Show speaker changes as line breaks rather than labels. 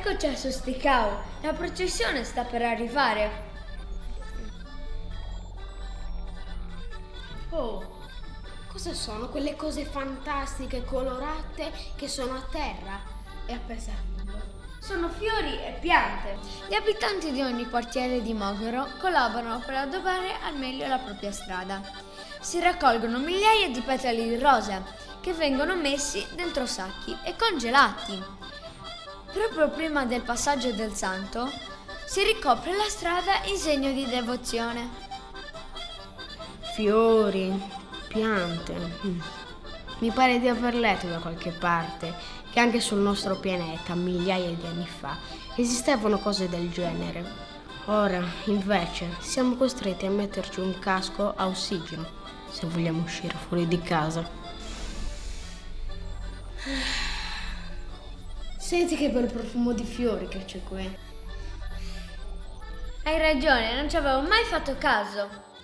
Eccoci a Sosticao, la processione sta per arrivare.
Oh, cosa sono quelle cose fantastiche colorate che sono a terra e appesando?
Sono fiori e piante. Gli abitanti di ogni quartiere di Moghero collaborano per addobbare al meglio la propria strada. Si raccolgono migliaia di petali di rosa che vengono messi dentro sacchi e congelati. Proprio prima del passaggio del santo si ricopre la strada in segno di devozione.
Fiori, piante. Mi pare di aver letto da qualche parte che anche sul nostro pianeta, migliaia di anni fa, esistevano cose del genere. Ora, invece, siamo costretti a metterci un casco a ossigeno se vogliamo uscire fuori di casa. Senti che bel profumo di fiori che c'è qui.
Hai ragione, non ci avevo mai fatto caso.